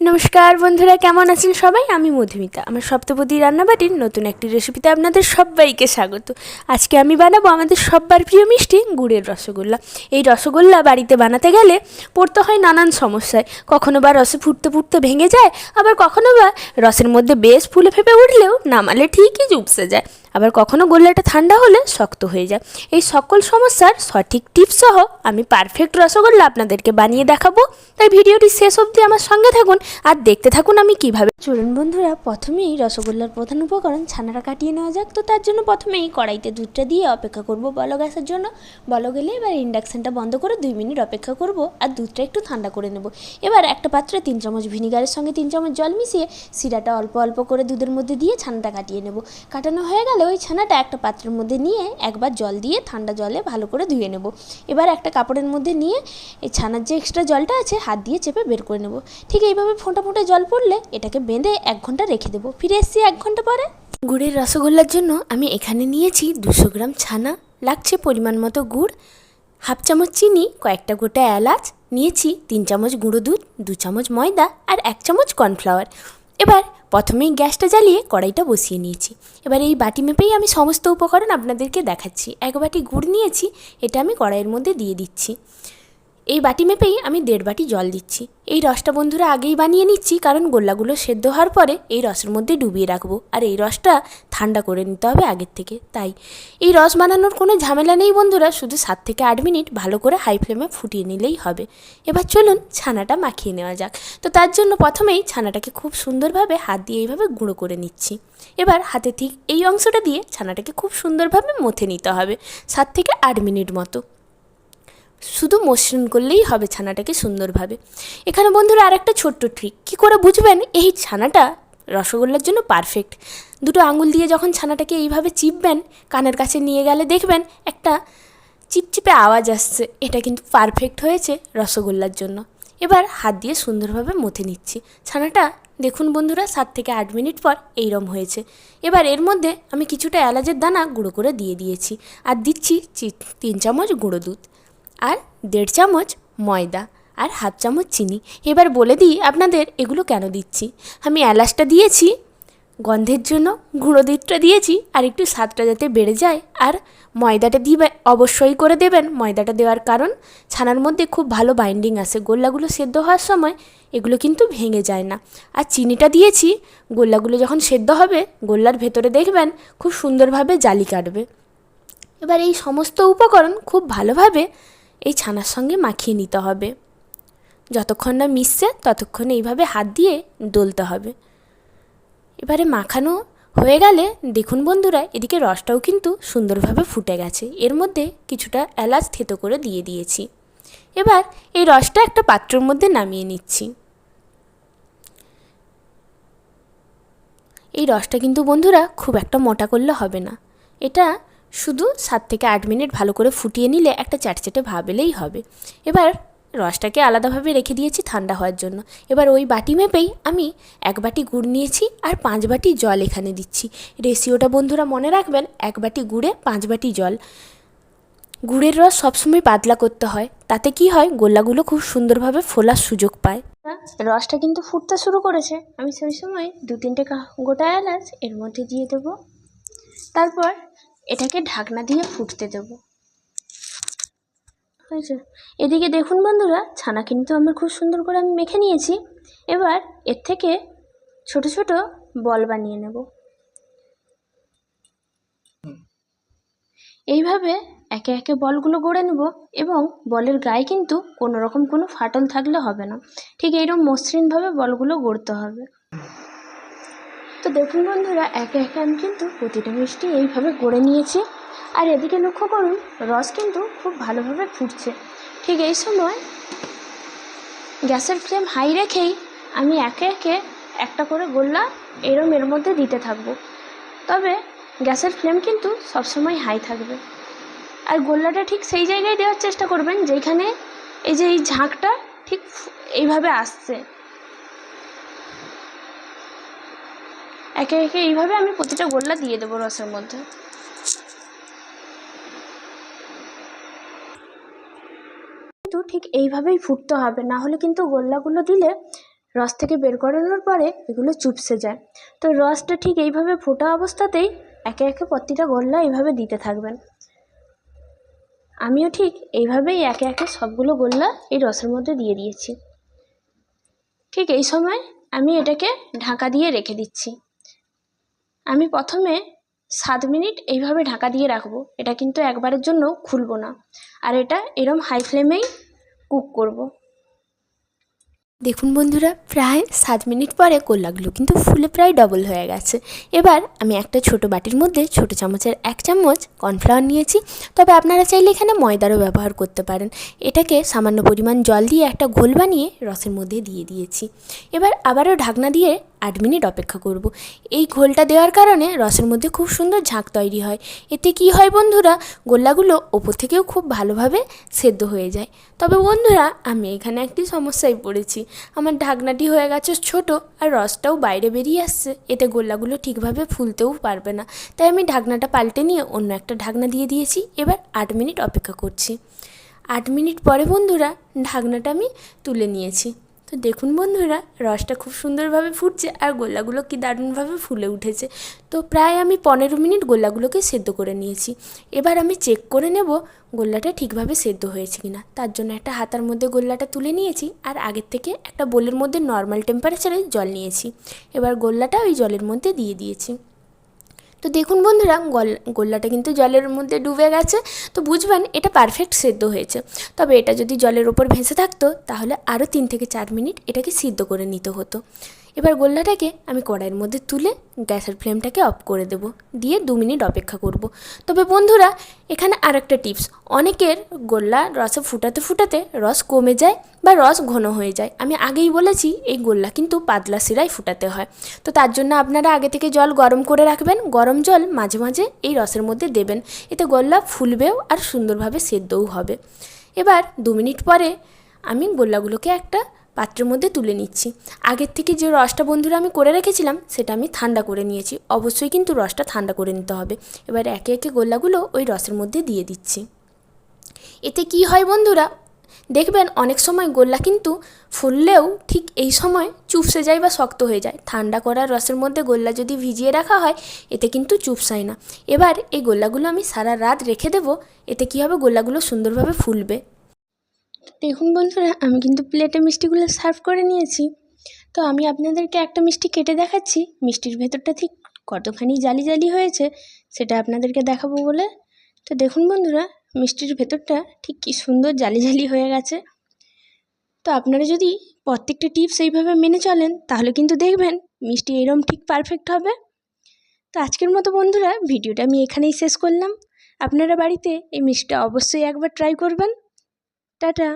নমস্কার বন্ধুরা, কেমন আছেন সবাই? আমি মধুমিতা। আমার সপ্তপদী রান্নাবাটির নতুন একটি রেসিপিতে আপনাদের সবাইকে স্বাগত। আজকে আমি বানাবো আমাদের সব্বার প্রিয় মিষ্টি গুড়ের রসগোল্লা। এই রসগোল্লা বাড়িতে বানাতে গেলে পড়তে হয় নানান সমস্যায়। কখনো বা রসে ফুটতে ফুটতে ভেঙে যায়, আবার কখনো বা রসের মধ্যে বেশ ফুলে ফেপে উঠলেও নামালে ঠিকই চুপসে যায়, আবার কখনো গোল্লাটা ঠান্ডা হলে শক্ত হয়ে যায়। এই সকল সমস্যার সঠিক টিপস সহ আমি পারফেক্ট রসগোল্লা আপনাদেরকে বানিয়ে দেখাবো। তাই ভিডিওটি শেষ অবধি আমার সঙ্গে থাকুন আর দেখতে থাকুন আমি কিভাবে। চলুন বন্ধুরা, প্রথমেই রসগোল্লার প্রধান উপকরণ ছানাটা কাটিয়ে নেওয়া যাক। তো তার জন্য প্রথমেই কড়াইতে দুধটা দিয়ে অপেক্ষা করব বলক আসার জন্য। বলক এলে এবার ইন্ডাকশানটা বন্ধ করে 2 মিনিট অপেক্ষা করব আর দুধটা একটু ঠান্ডা করে নেব। এবার একটা পাত্রে 3 চামচ ভিনিগারের সঙ্গে 3 চামচ জল মিশিয়ে সিরাটা অল্প অল্প করে দুধের মধ্যে দিয়ে ছানাটা কাটিয়ে নেব। কাটানো হয়ে গেলে ওই ছানাটা একটা পাত্রের মধ্যে নিয়ে একবার জল দিয়ে ঠান্ডা জলে ভালো করে ধুয়ে নেব। এবার একটা কাপড়ের মধ্যে নিয়ে এই ছানার যে এক্সট্রা জলটা আছে হাত দিয়ে চেপে বের করে নেব। ঠিক এইভাবে ফোঁটা ফোঁটা জল পড়লে এটাকে বেঁধে 1 ঘন্টা রেখে দেবো। ফিরে এসেছি 1 ঘন্টা পরে। গুড়ের রসগোল্লার জন্য আমি এখানে নিয়েছি 200 গ্রাম ছানা, লাগছে পরিমাণ মতো গুড়, হাফ চামচ চিনি, কয়েকটা গোটা এলাচ, নিয়েছি 3 চামচ গুঁড়ো দুধ, 2 চামচ ময়দা আর 1 চামচ কর্নফ্লাওয়ার। এবার প্রথমেই গ্যাসটা জ্বালিয়ে কড়াইটা বসিয়ে নিয়েছি। এবার এই বাটি মেপেই আমি সমস্ত উপকরণ আপনাদেরকে দেখাচ্ছি। 1 বাটি গুড় নিয়েছি, এটা আমি কড়াইয়ের মধ্যে দিয়ে দিচ্ছি। এই বাটি মেপেই আমি 1.5 বাটি জল দিচ্ছি। এই রসটা বন্ধুরা আগেই বানিয়ে নিচ্ছি, কারণ গোল্লাগুলো সেদ্ধ হওয়ার পরে এই রসের মধ্যে ডুবিয়ে রাখবো, আর এই রসটা ঠান্ডা করে নিতে হবে আগের থেকে। তাই এই রস বানানোর কোনো ঝামেলা নেই বন্ধুরা, শুধু 7 থেকে 8 মিনিট ভালো করে হাই ফ্লেমে ফুটিয়ে নিলেই হবে। এবার চলুন ছানাটা মাখিয়ে নেওয়া যাক। তো তার জন্য প্রথমেই ছানাটাকে খুব সুন্দরভাবে হাত দিয়ে এইভাবে গুঁড়ো করে নিচ্ছি। এবার হাতে ঠিক এই অংশটা দিয়ে ছানাটাকে খুব সুন্দরভাবে মথে নিতে হবে 7 থেকে 8 মিনিট মতো। শুধু মসৃণ করলেই হবে ছানাটাকে সুন্দরভাবে। এখানে বন্ধুরা আর একটা ছোট্ট ট্রিক, কী করে বুঝবেন এই ছানাটা রসগোল্লার জন্য পারফেক্ট? দুটো আঙুল দিয়ে যখন ছানাটাকে এইভাবে চিপবেন, কানের কাছে নিয়ে গেলে দেখবেন একটা চিপচিপে আওয়াজ আসছে, এটা কিন্তু পারফেক্ট হয়েছে রসগোল্লার জন্য। এবার হাত দিয়ে সুন্দরভাবে মথে নিচ্ছি ছানাটা। দেখুন বন্ধুরা, 7 থেকে 8 মিনিট পর এইরকম হয়েছে। এবার এর মধ্যে আমি কিছুটা এলাচের দানা গুঁড়ো করে দিয়ে দিয়েছি, আর দিচ্ছি 3 চামচ গুঁড়ো দুধ, আর 1.5 চামচ ময়দা, আর হাফ চামচ চিনি। এবার বলে দিই আপনাদের এগুলো কেন দিচ্ছি। আমি এলাচটা দিয়েছি গন্ধের জন্য, গুঁড়ো দুধটা দিয়েছি আর একটু স্বাদটা যাতে বেড়ে যায়, আর ময়দাটা দিবে অবশ্যই করে দেবেন। ময়দাটা দেওয়ার কারণ ছানার মধ্যে খুব ভালো বাইন্ডিং আসে, গোল্লাগুলো সেদ্ধ হওয়ার সময় এগুলো কিন্তু ভেঙে যায় না। আর চিনিটা দিয়েছি, গোল্লাগুলো যখন সেদ্ধ হবে গোল্লার ভেতরে দেখবেন খুব সুন্দরভাবে জালি কাটবে। এবার এই সমস্ত উপকরণ খুব ভালোভাবে এই ছানার সঙ্গে মাখিয়ে নিতে হবে। যতক্ষণ না মিশছে ততক্ষণ এইভাবে হাত দিয়ে ডলতে হবে। এবারে মাখানো হয়ে গেলে দেখুন বন্ধুরা, এদিকে রসটাও কিন্তু সুন্দরভাবে ফুটে গেছে। এর মধ্যে কিছুটা এলাচ থেতো করে দিয়ে দিয়েছি। এবার এই রসটা একটা পাত্রের মধ্যে নামিয়ে নিচ্ছি। এই রসটা কিন্তু বন্ধুরা খুব একটা মোটা করলে হবে না, এটা শুধু 7 থেকে 8 মিনিট ভালো করে ফুটিয়ে নিলে একটা চ্যাটচ্যাটে ভাব এলেই হবে। এবার রসটাকে আলাদাভাবে রেখে দিয়েছি ঠান্ডা হওয়ার জন্য। এবার ওই বাটি মেপেই আমি 1 বাটি গুড় নিয়েছি আর 5 বাটি জল এখানে দিচ্ছি। রেশিওটা বন্ধুরা মনে রাখবেন, 1 বাটি গুড়ে 5 বাটি জল। গুড়ের রস সবসময় পাতলা করতে হয়, তাতে কি হয় গোল্লাগুলো খুব সুন্দরভাবে ফোলার সুযোগ পায়। রসটা কিন্তু ফুটতে শুরু করেছে, আমি সেই সময় 2-3টে গোটা এলাচ এর মধ্যে দিয়ে দেবো। তারপর এটাকে ঢাকনা দিয়ে ফুটতে দেবো। হয়েছে। এদিকে দেখুন বন্ধুরা, ছানা কিন্তু আমার খুব সুন্দর করে আমি মেখে নিয়েছি। এবার এর থেকে ছোট ছোট বল বানিয়ে নেব। এইভাবে একে একে বলগুলো গড়ে নেব, এবং বলের গায়ে কিন্তু কোনো রকম কোনো ফাটল থাকলে হবে না। ঠিক এইরকম মসৃণভাবে বলগুলো গড়তে হবে। তো দেখুন বন্ধুরা, একে একে আমি কিন্তু প্রতিটা মিষ্টি এইভাবে গড়ে নিয়েছি। আর এদিকে লক্ষ্য করুন, রস কিন্তু খুব ভালোভাবে ফুটছে। ঠিক এই সময় গ্যাসের ফ্লেম হাই রেখেই আমি একে একে একটা করে গোল্লা এরম এর মধ্যে দিতে থাকবো। তবে গ্যাসের ফ্লেম কিন্তু সবসময় হাই থাকবে। আর গোল্লাটা ঠিক সেই জায়গায় দেওয়ার চেষ্টা করবেন যেখানে এই যে এই ঝাঁকটা ঠিক এইভাবে আসছে। একে একে এইভাবে আমি প্রতিটা গোল্লা দিয়ে দেবো রসের মধ্যে। কিন্তু ঠিক এইভাবেই ফুটতে হবে, না হলে কিন্তু গোল্লাগুলো দিলে রস থেকে বের করানোর পরে এগুলো চুপসে যায়। তো রসটা ঠিক এইভাবে ফোটা অবস্থাতেই একে একে প্রতিটা গোল্লা এইভাবে দিতে থাকবেন। আমিও ঠিক এইভাবেই একে একে সবগুলো গোল্লা এই রসের মধ্যে দিয়ে দিয়েছি। ঠিক এই সময় আমি এটাকে ঢাকা দিয়ে রেখে দিচ্ছি। আমি প্রথমে 7 মিনিট এইভাবে ঢাকা দিয়ে রাখবো। এটা কিন্তু একবারের জন্য খুলবো না, আর এটা এরম হাই ফ্লেমেই কুক করব। দেখুন বন্ধুরা, প্রায় 7 মিনিট পরে গোল্লাগুলো কিন্তু ফুলে প্রায় ডবল হয়ে গেছে। এবার আমি একটা ছোট বাটির মধ্যে ছোট চামচের 1 চামচ কর্নফ্লাওয়ার নিয়েছি। তবে আপনারা চাইলে এখানে ময়দারও ব্যবহার করতে পারেন। এটাকে সামান্য পরিমাণ জল দিয়ে একটা ঘোল বানিয়ে রসের মধ্যে দিয়ে দিয়েছি। এবার আবারও ঢাকনা দিয়ে 8 মিনিট অপেক্ষা করব। এই ঘোলটা দেওয়ার কারণে রসের মধ্যে খুব সুন্দর ঝাঁক তৈরি হয়। এতে কি হয় বন্ধুরা, গোল্লাগুলো ওপর থেকেও খুব ভালোভাবে সেদ্ধ হয়ে যায়। তবে বন্ধুরা, আমি এখানে একটি সমস্যায় পড়েছি। আমার ঢাকনাটি হয়ে গেছে ছোট, আর রসটাও বাইরে বেরিয়ে আসছে। এতে গোল্লাগুলো ঠিকভাবে ফুলতেও পারবে না। তাই আমি ঢাকনাটা পাল্টে নিয়ে অন্য একটা ঢাকনা দিয়ে দিয়েছি। এবার 8 মিনিট অপেক্ষা করছি। 8 মিনিট পরে বন্ধুরা, ঢাকনাটা আমি তুলে নিয়েছি। তো দেখুন বন্ধুরা, রসটা খুব সুন্দরভাবে ফুটছে আর গোল্লাগুলো কি দারুণভাবে ফুলে উঠেছে। তো প্রায় আমি 15 মিনিট গোল্লাগুলোকে সেদ্ধ করে নিয়েছি। এবার আমি চেক করে নেব গোল্লাটা ঠিকভাবে সেদ্ধ হয়েছে কিনা। তার জন্য একটা হাতার মধ্যে গোল্লাটা তুলে নিয়েছি, আর আগের থেকে একটা বোলের মধ্যে নর্মাল টেম্পারেচারে জল নিয়েছি। এবার গোল্লাটা ওই জলের মধ্যে দিয়ে দিয়েছি। তো দেখুন বন্ধুরা, গোল্লাটা কিন্তু জলের মধ্যে ডুবে গেছে। তো বুঝবেন এটা পারফেক্ট সেদ্ধ হয়েছে। তবে এটা যদি জলের ওপর ভেসে থাকতো তাহলে আরও 3 থেকে 4 মিনিট এটাকে সিদ্ধ করে নিতে হতো। এবার গোল্লাটাকে আমি কড়াইয়ের মধ্যে তুলে গ্যাসের ফ্লেমটাকে অফ করে দেব, দিয়ে 2 মিনিট অপেক্ষা করব। তবে বন্ধুরা, এখানে আরেকটা টিপস, অনেকের গোল্লা রসে ফুটাতে ফুটাতে রস কমে যায় বা রস ঘন হয়ে যায়। আমি আগেই বলেছি এই গোল্লা কিন্তু পাতলা শিরায় ফুটাতে হয়। তো তার জন্য আপনারা আগে থেকে জল গরম করে রাখবেন। গরম জল মাঝে মাঝে এই রসের মধ্যে দেবেন। এতে গোল্লা ফুলবেও আর সুন্দরভাবে সেদ্ধও হবে। এবার 2 মিনিট পরে আমি গোল্লাগুলোকে একটা পাত্রের মধ্যে তুলে নিচ্ছি। আগের থেকে যে রসটা বন্ধুরা আমি করে রেখেছিলাম সেটা আমি ঠান্ডা করে নিয়েছি। অবশ্যই কিন্তু রসটা ঠান্ডা করে নিতে হবে। এবার একে একে গোল্লাগুলো ওই রসের মধ্যে দিয়ে দিচ্ছি। এতে কি হয় বন্ধুরা, দেখবেন অনেক সময় গোল্লা কিন্তু ফুললেও ঠিক এই সময় চুপসে যায় বা শক্ত হয়ে যায়। ঠান্ডা করার রসের মধ্যে গোল্লা যদি ভিজিয়ে রাখা হয় এতে কিন্তু চুপসায় না। এবার এই গোল্লাগুলো আমি সারা রাত রেখে দেবো। এতে কি হবে, গোল্লাগুলো সুন্দরভাবে ফুলবে। দেখুন বন্ধুরা, আমি কিন্তু প্লেটে মিষ্টিগুলো সার্ভ করে নিয়েছি। তো আমি আপনাদেরকে একটা মিষ্টি কেটে দেখাচ্ছি। মিষ্টির ভেতরটা ঠিক কতখানি জালি জালি হয়েছে সেটা আপনাদেরকে দেখাবো বলে। তো দেখুন বন্ধুরা, মিষ্টির ভেতরটা ঠিক কী সুন্দর জালি জালি হয়ে গেছে। তো আপনারা যদি প্রত্যেকটা টিপস এইভাবে মেনে চলেন তাহলে কিন্তু দেখবেন মিষ্টি এরম ঠিক পারফেক্ট হবে। তো আজকের মতো বন্ধুরা, ভিডিওটা আমি এখানেই শেষ করলাম। আপনারা বাড়িতে এই মিষ্টিটা অবশ্যই একবার ট্রাই করবেন। টাটা।